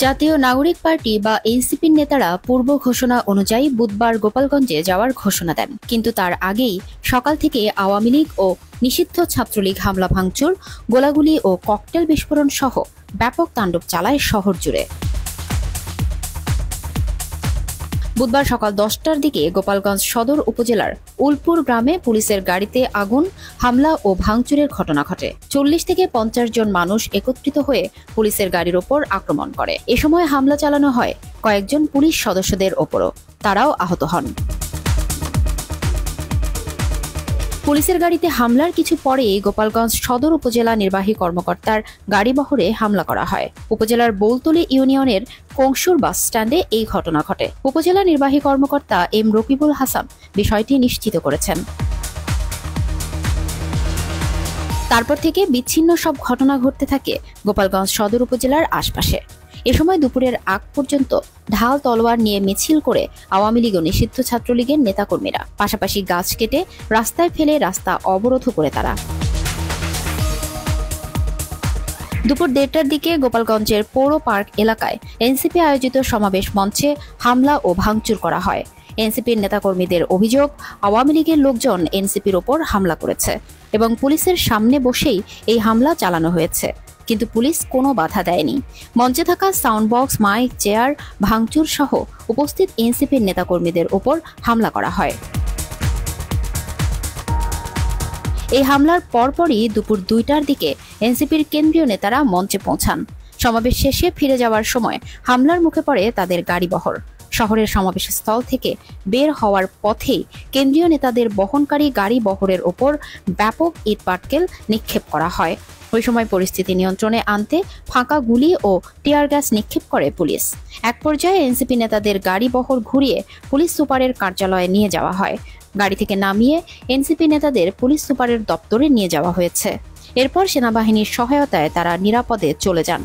জাতীয় নাগরিক পার্টি বা এনসিপির নেতারা পূর্ব ঘোষণা অনুযায়ী বুধবার গোপালগঞ্জে যাওয়ার ঘোষণা দেন, কিন্তু তার আগেই সকাল থেকে আওয়ামী লীগ ও নিষিদ্ধ ছাত্রলীগ হামলা ভাঙচুর, গোলাগুলি ও ককটেল বিস্ফোরণ সহ ব্যাপক তাণ্ডব চালায় শহর জুড়ে। বুধবার সকাল 10টার দিকে গোপালগঞ্জ সদর উপজেলার উলপুর গ্রামে পুলিশের গাড়িতে আগুন, হামলা ও ভাঙচুরের ঘটনা ঘটে। 40 থেকে 50 জন মানুষ একত্রিত হয়ে পুলিশের গাড়ির ওপর আক্রমণ করে। এ সময় হামলা চালানো হয় কয়েকজন পুলিশ সদস্যদের ওপরও, তারাও আহত হন। পুলিশের গাড়িতে হামলার কিছু পরেই গোপালগঞ্জ সদর উপজেলা নির্বাহী কর্মকর্তার গাড়িবহরে হামলা করা হয়। উপজেলার বৌলতলী ইউনিয়নের কংসুর বাস স্ট্যান্ডে এই ঘটনা ঘটে। উপজেলা নির্বাহী কর্মকর্তা এম রকিবুল হাসান বিষয়টি নিশ্চিত করেছেন। তারপর থেকে বিচ্ছিন্ন সব ঘটনা ঘটতে থাকে গোপালগঞ্জ সদর উপজেলার আশপাশে। এ সময় দুপুরের আগ পর্যন্ত ঢাল তলোয়ার নিয়ে মিছিল করে আওয়ামী লীগ ও নিষিদ্ধ ছাত্রলীগের নেতাকর্মীরা, পাশাপাশি গাছ কেটে রাস্তায় ফেলে রাস্তা অবরোধ করে তারা। দুপুর 1:30টার দিকে গোপালগঞ্জের পৌর পার্ক এলাকায় এনসিপি আয়োজিত সমাবেশ মঞ্চে হামলা ও ভাঙচুর করা হয়। এনসিপির নেতাকর্মীদের অভিযোগ, আওয়ামী লীগের লোকজন এনসিপির ওপর হামলা করেছে এবং পুলিশের সামনে বসেই এই হামলা চালানো হয়েছে, কিন্তু পুলিশ কোনো বাধা দেয়নি। মঞ্চে থাকা সাউন্ড বক্স, মাইক, চেয়ার ভাঙচুর সহ উপস্থিত এনসিপির নেতাকর্মীদের ওপর হামলা করা হয়। এই হামলার পরপরই দুপুর 2টার দিকে এনসিপির কেন্দ্রীয় নেতারা মঞ্চে পৌঁছান। সমাবেশ শেষে ফিরে যাওয়ার সময় হামলার মুখে পড়ে তাদের গাড়িবহর। শহরের সমাবেশ স্থল থেকে বের হওয়ার পথেই কেন্দ্রীয় নেতাদের বহনকারী গাড়ি বহরের ওপর ব্যাপক ইটপাটকেল নিক্ষেপ করা হয়। ওই সময় পরিস্থিতি নিয়ন্ত্রণে আনতে ফাঁকা গুলি ও টিয়ার গ্যাস নিক্ষেপ করে পুলিশ। এক পর্যায়ে এনসিপি নেতাদের গাড়ি বহর ঘুরিয়ে পুলিশ সুপারের কার্যালয়ে নিয়ে যাওয়া হয়। গাড়ি থেকে নামিয়ে এনসিপি নেতাদের পুলিশ সুপারের দপ্তরে নিয়ে যাওয়া হয়েছে। এরপর সেনাবাহিনীর সহায়তায় তারা নিরাপদে চলে যান।